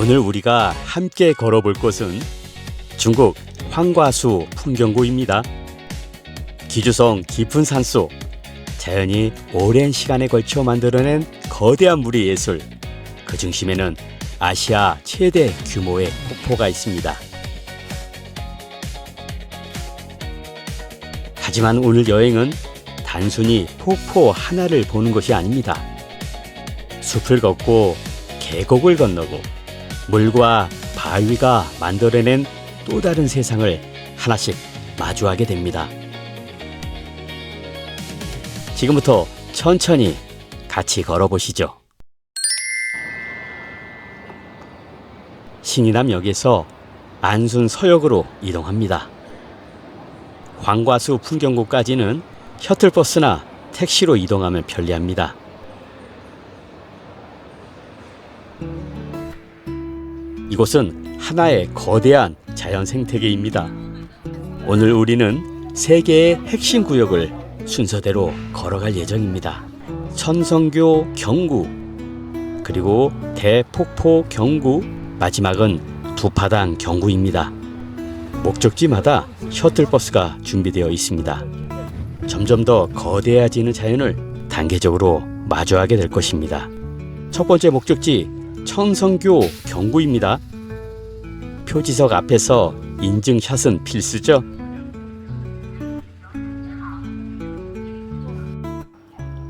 오늘 우리가 함께 걸어볼 곳은 중국 황과수 풍경구입니다. 기주성 깊은 산속, 자연이 오랜 시간에 걸쳐 만들어낸 거대한 물의 예술, 그 중심에는 아시아 최대 규모의 폭포가 있습니다. 하지만 오늘 여행은 단순히 폭포 하나를 보는 것이 아닙니다. 숲을 걷고 계곡을 건너고 물과 바위가 만들어낸 또 다른 세상을 하나씩 마주하게 됩니다. 지금부터 천천히 같이 걸어보시죠. 신의남역에서 안순 서역으로 이동합니다. 황과수 풍경구까지는 셔틀버스나 택시로 이동하면 편리합니다. 이곳은 하나의 거대한 자연 생태계입니다. 오늘 우리는 세 개의 핵심 구역을 순서대로 걸어갈 예정입니다. 천성교 경구, 그리고 대폭포 경구, 마지막은 두파당 경구입니다. 목적지마다 셔틀버스가 준비되어 있습니다. 점점 더 거대해지는 자연을 단계적으로 마주하게 될 것입니다. 첫 번째 목적지 천성교 경구입니다. 표지석 앞에서 인증샷은 필수죠.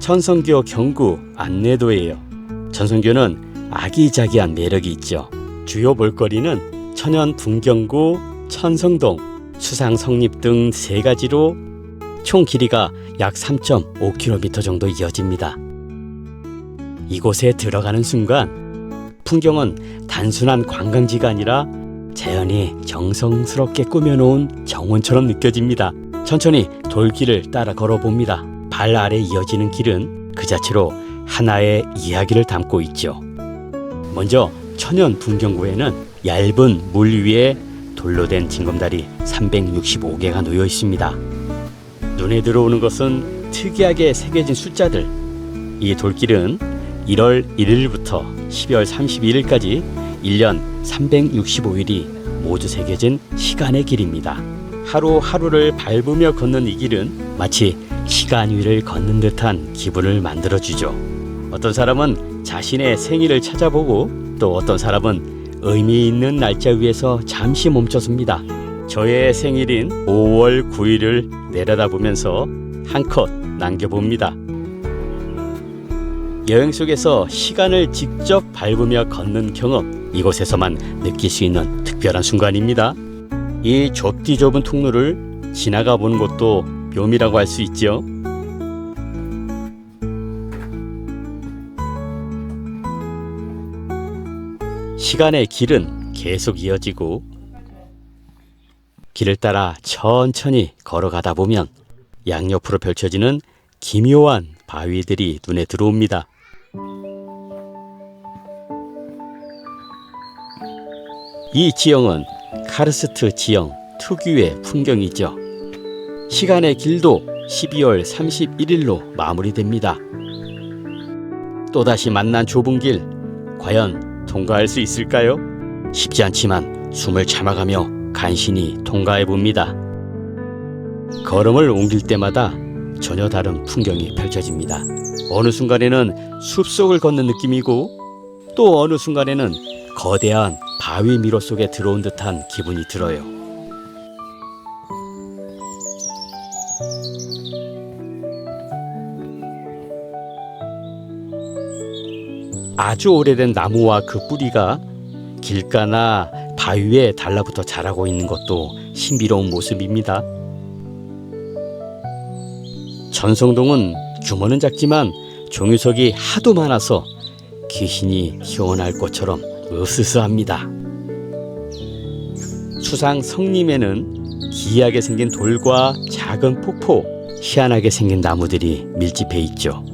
천성교 경구 안내도예요. 천성교는 아기자기한 매력이 있죠. 주요 볼거리는 천연 풍경구, 천성동, 수상 성립 등 세 가지로 총 길이가 약 3.5km 정도 이어집니다. 이곳에 들어가는 순간 풍경은 단순한 관광지가 아니라 자연이 정성스럽게 꾸며놓은 정원처럼 느껴집니다. 천천히 돌길을 따라 걸어봅니다. 발 아래 이어지는 길은 그 자체로 하나의 이야기를 담고 있죠. 먼저 천연 풍경구에는 얇은 물 위에 돌로 된 징검다리 365개가 놓여 있습니다. 눈에 들어오는 것은 특이하게 새겨진 숫자들. 이 돌길은 1월 1일부터 12월 31일까지 1년 365일이 모두 새겨진 시간의 길입니다. 하루하루를 밟으며 걷는 이 길은 마치 시간 위를 걷는 듯한 기분을 만들어주죠. 어떤 사람은 자신의 생일을 찾아보고 또 어떤 사람은 의미 있는 날짜 위에서 잠시 멈춰섭니다. 저의 생일인 5월 9일을 내려다보면서 한컷 남겨봅니다. 여행 속에서 시간을 직접 밟으며 걷는 경험, 이곳에서만 느낄 수 있는 특별한 순간입니다. 이 좁디 좁은 통로를 지나가 보는 것도 묘미라고 할 수 있죠. 시간의 길은 계속 이어지고 길을 따라 천천히 걸어가다 보면 양옆으로 펼쳐지는 기묘한 바위들이 눈에 들어옵니다. 이 지형은 카르스트 지형 특유의 풍경이죠. 시간의 길도 12월 31일로 마무리됩니다. 또다시 만난 좁은 길, 과연 통과할 수 있을까요? 쉽지 않지만 숨을 참아가며 간신히 통과해봅니다. 걸음을 옮길 때마다 전혀 다른 풍경이 펼쳐집니다. 어느 순간에는 숲속을 걷는 느낌이고 또 어느 순간에는 거대한 바위 미로 속에 들어온 듯한 기분이 들어요. 아주 오래된 나무와 그 뿌리가 길가나 바위에 달라붙어 자라고 있는 것도 신비로운 모습입니다. 천성동은 규모는 작지만 종유석이 하도 많아서 귀신이 희원할 것처럼 으스스합니다. 수상 성림에는 기이하게 생긴 돌과 작은 폭포, 희한하게 생긴 나무들이 밀집해 있죠.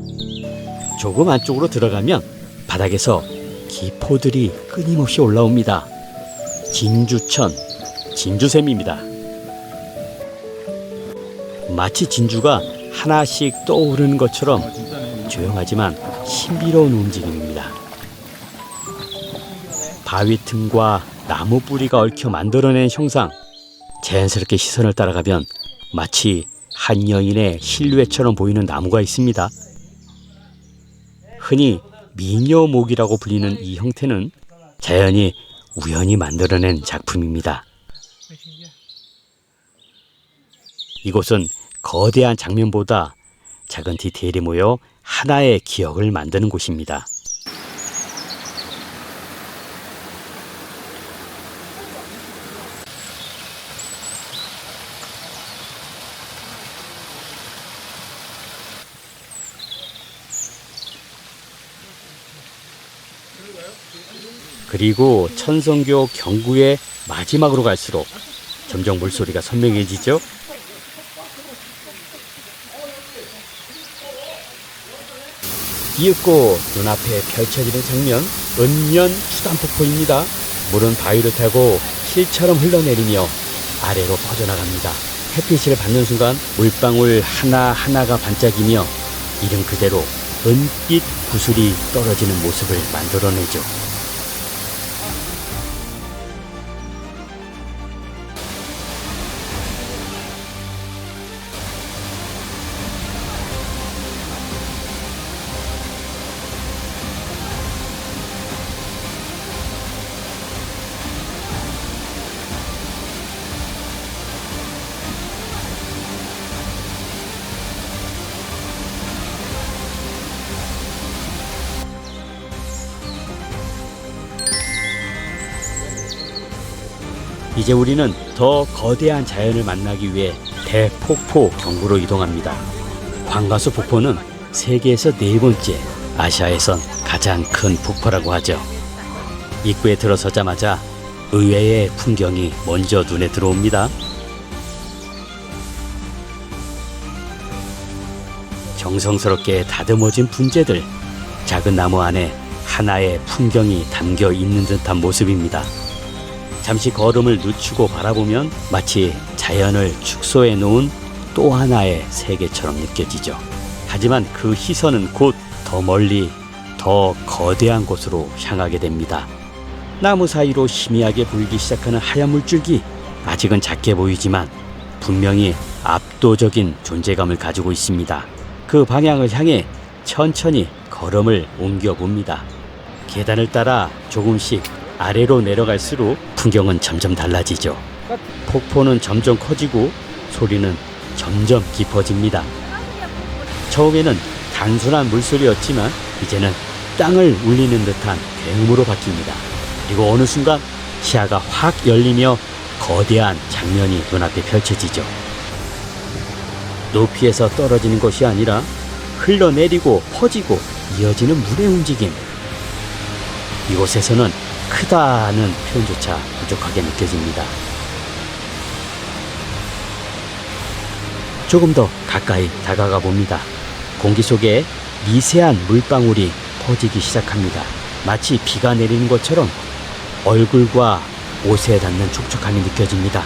조금 안쪽으로 들어가면 바닥에서 기포들이 끊임없이 올라옵니다. 진주천, 진주샘입니다. 마치 진주가 하나씩 떠오르는 것처럼 조용하지만 신비로운 움직임입니다. 바위 틈과 나무 뿌리가 얽혀 만들어낸 형상. 자연스럽게 시선을 따라가면 마치 한 여인의 실루엣처럼 보이는 나무가 있습니다. 흔히 미녀목이라고 불리는 이 형태는 자연이 우연히 만들어낸 작품입니다. 이곳은 거대한 장면보다 작은 디테일이 모여 하나의 기억을 만드는 곳입니다. 그리고 천성교 경구의 마지막으로 갈수록 점점 물소리가 선명해지죠. 뒤윽고 눈앞에 펼쳐지는 장면, 은면 수단폭포입니다. 물은 바위를 타고 실처럼 흘러내리며 아래로 퍼져나갑니다. 햇빛을 받는 순간 물방울 하나하나가 반짝이며 이름 그대로 은빛 구슬이 떨어지는 모습을 만들어내죠. 이제 우리는 더 거대한 자연을 만나기 위해 대폭포 경구로 이동합니다. 황가수 폭포는 세계에서 4번째, 아시아에선 가장 큰 폭포라고 하죠. 입구에 들어서자마자 의외의 풍경이 먼저 눈에 들어옵니다. 정성스럽게 다듬어진 분재들, 작은 나무 안에 하나의 풍경이 담겨 있는 듯한 모습입니다. 잠시 걸음을 늦추고 바라보면 마치 자연을 축소해 놓은 또 하나의 세계처럼 느껴지죠. 하지만 그 시선은 곧 더 멀리, 더 거대한 곳으로 향하게 됩니다. 나무 사이로 희미하게 보이기 시작하는 하얀 물줄기, 아직은 작게 보이지만 분명히 압도적인 존재감을 가지고 있습니다. 그 방향을 향해 천천히 걸음을 옮겨봅니다. 계단을 따라 조금씩 아래로 내려갈수록 풍경은 점점 달라지죠. 폭포는 점점 커지고 소리는 점점 깊어집니다. 처음에는 단순한 물소리였지만 이제는 땅을 울리는 듯한 굉음으로 바뀝니다. 그리고 어느 순간 시야가 확 열리며 거대한 장면이 눈앞에 펼쳐지죠. 높이에서 떨어지는 것이 아니라 흘러내리고 퍼지고 이어지는 물의 움직임. 이곳에서는 크다는 표현조차 부족하게 느껴집니다. 조금 더 가까이 다가가 봅니다. 공기 속에 미세한 물방울이 퍼지기 시작합니다. 마치 비가 내리는 것처럼 얼굴과 옷에 닿는 촉촉함이 느껴집니다.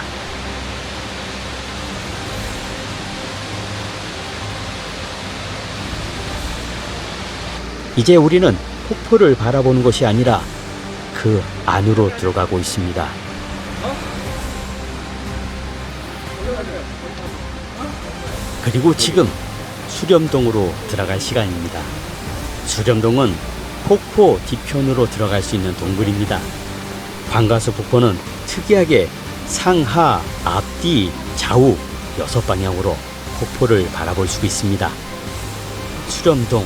이제 우리는 폭포를 바라보는 것이 아니라 그 안으로 들어가고 있습니다. 그리고 지금 수렴동으로 들어갈 시간입니다. 수렴동은 폭포 뒤편으로 들어갈 수 있는 동굴입니다. 황가수 폭포는 특이하게 상하, 앞뒤, 좌우 6방향으로 폭포를 바라볼 수 있습니다. 수렴동,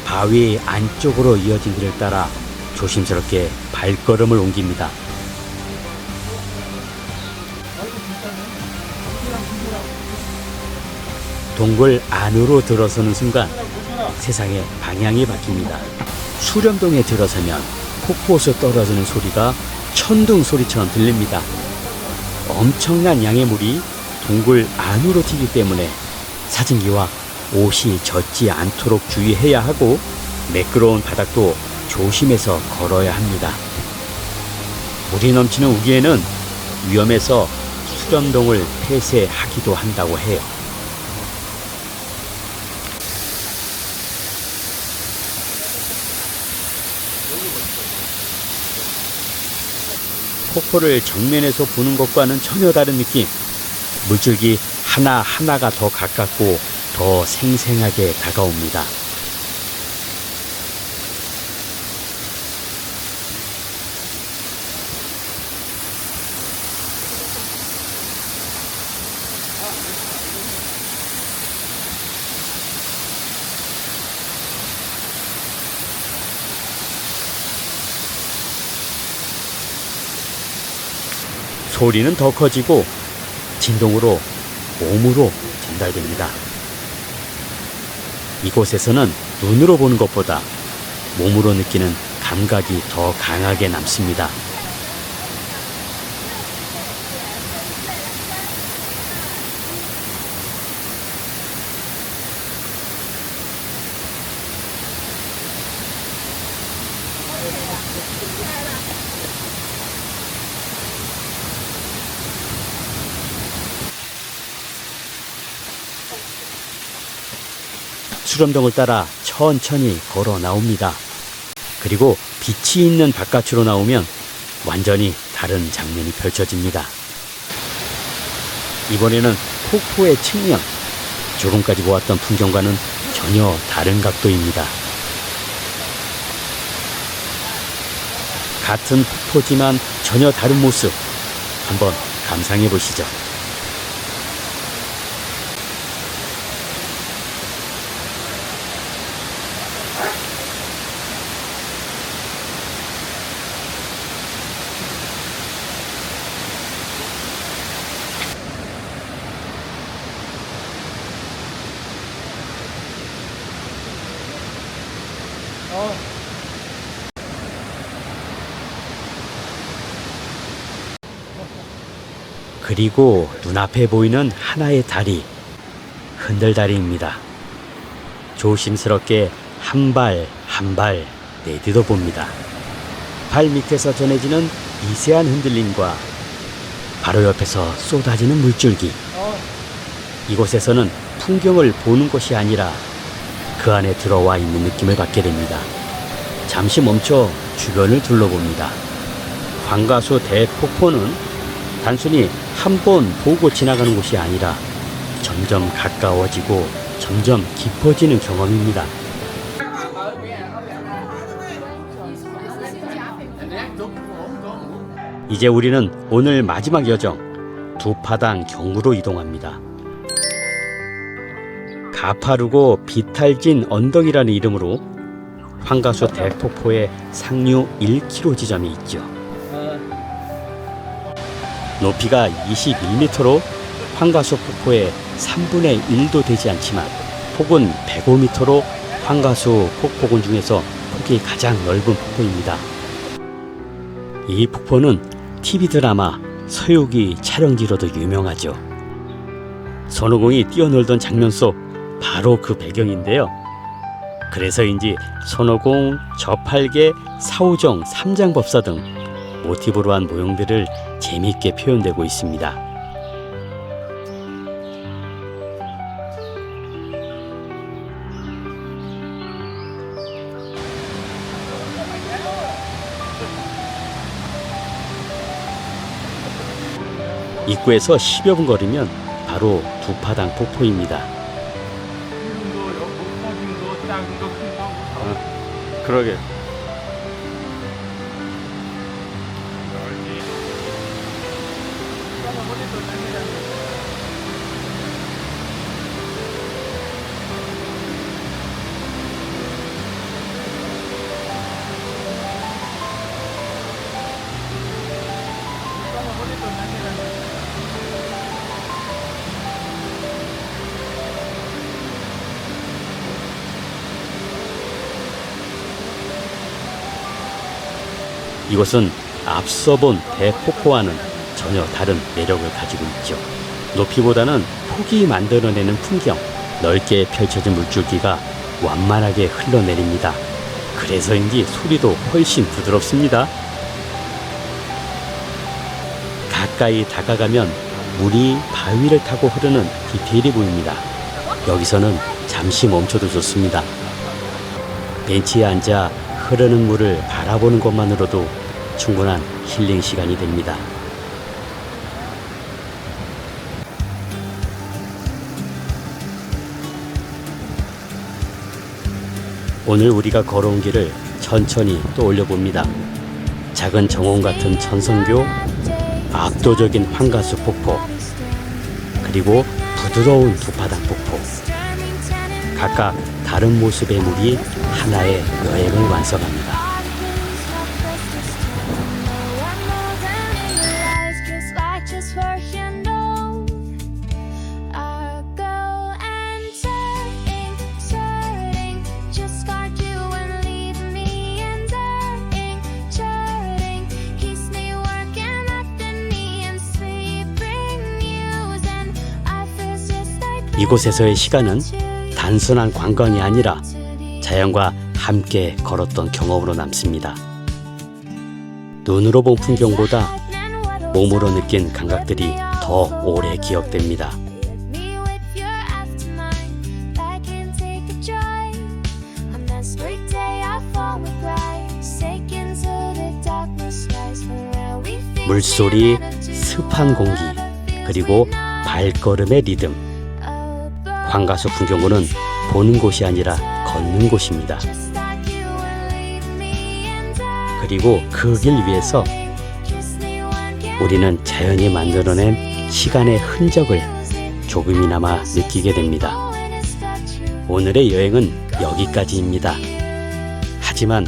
바위 안쪽으로 이어진 길을 따라 조심스럽게 발걸음을 옮깁니다. 동굴 안으로 들어서는 순간 세상의 방향이 바뀝니다. 수렴동에 들어서면 폭포에서 떨어지는 소리가 천둥 소리처럼 들립니다. 엄청난 양의 물이 동굴 안으로 튀기 때문에 사진기와 옷이 젖지 않도록 주의해야 하고 매끄러운 바닥도 조심해서 걸어야 합니다. 물이 넘치는 우기에는 위험해서 수렴동을 폐쇄하기도 한다고 해요. 폭포를 정면에서 보는 것과는 전혀 다른 느낌. 물줄기 하나하나가 더 가깝고 더 생생하게 다가옵니다. 소리는 더 커지고 진동으로 몸으로 전달됩니다. 이곳에서는 눈으로 보는 것보다 몸으로 느끼는 감각이 더 강하게 남습니다. 수렴동을 따라 천천히 걸어 나옵니다. 그리고 빛이 있는 바깥으로 나오면 완전히 다른 장면이 펼쳐집니다. 이번에는 폭포의 측면, 조금까지 보았던 풍경과는 전혀 다른 각도입니다. 같은 폭포지만 전혀 다른 모습, 한번 감상해 보시죠. 그리고 눈앞에 보이는 하나의 다리, 흔들다리입니다. 조심스럽게 한 발 한 발 내딛어 봅니다. 발 밑에서 전해지는 미세한 흔들림과 바로 옆에서 쏟아지는 물줄기. 이곳에서는 풍경을 보는 것이 아니라 그 안에 들어와 있는 느낌을 받게 됩니다. 잠시 멈춰 주변을 둘러봅니다. 황가수 대폭포는 단순히 한 번 보고 지나가는 곳이 아니라 점점 가까워지고 점점 깊어지는 경험입니다. 이제 우리는 오늘 마지막 여정 두파당 경으로 이동합니다. 가파르고 비탈진 언덕이라는 이름으로 황가수 대폭포의 상류 1km 지점이 있죠. 높이가 21m로 황가수 폭포의 3분의 1도 되지 않지만 폭은 105m로 황가수 폭포군 중에서 폭이 가장 넓은 폭포입니다. 이 폭포는 TV 드라마 서유기 촬영지로도 유명하죠. 손오공이 뛰어놀던 장면 속 바로 그 배경인데요. 그래서인지 손오공, 저팔계, 사오정, 삼장법사 등 모티브로 한 모형들을 재미있게 표현되고 있습니다. 입구에서 10여 분 걸으면 바로 두파당 폭포입니다. 그러게. 이곳은 앞서 본 대폭포와는 전혀 다른 매력을 가지고 있죠. 높이보다는 폭이 만들어내는 풍경, 넓게 펼쳐진 물줄기가 완만하게 흘러내립니다. 그래서인지 소리도 훨씬 부드럽습니다. 가까이 다가가면 물이 바위를 타고 흐르는 디테일이 보입니다. 여기서는 잠시 멈춰도 좋습니다. 벤치에 앉아 흐르는 물을 바라보는 것만으로도 충분한 힐링 시간이 됩니다. 오늘 우리가 걸어온 길을 천천히 떠올려 봅니다. 작은 정원 같은 천성교, 압도적인 황가수 폭포, 그리고 부드러운 두파당 폭포. 각각 다른 모습의 물이 하나의 여행을 완성합니다. 이곳에서의 시간은 단순한 관광이 아니라 자연과 함께 걸었던 경험으로 남습니다. 눈으로 본 풍경보다 몸으로 느낀 감각들이 더 오래 기억됩니다. 물소리, 습한 공기, 그리고 발걸음의 리듬. 황가수 풍경구는 보는 곳이 아니라 걷는 곳입니다. 그리고 그 길 위에서 우리는 자연이 만들어낸 시간의 흔적을 조금이나마 느끼게 됩니다. 오늘의 여행은 여기까지입니다. 하지만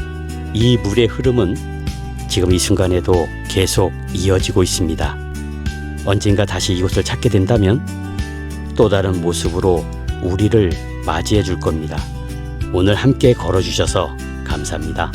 이 물의 흐름은 지금 이 순간에도 계속 이어지고 있습니다. 언젠가 다시 이곳을 찾게 된다면 또 다른 모습으로 우리를 맞이해 줄 겁니다. 오늘 함께 걸어주셔서 감사합니다.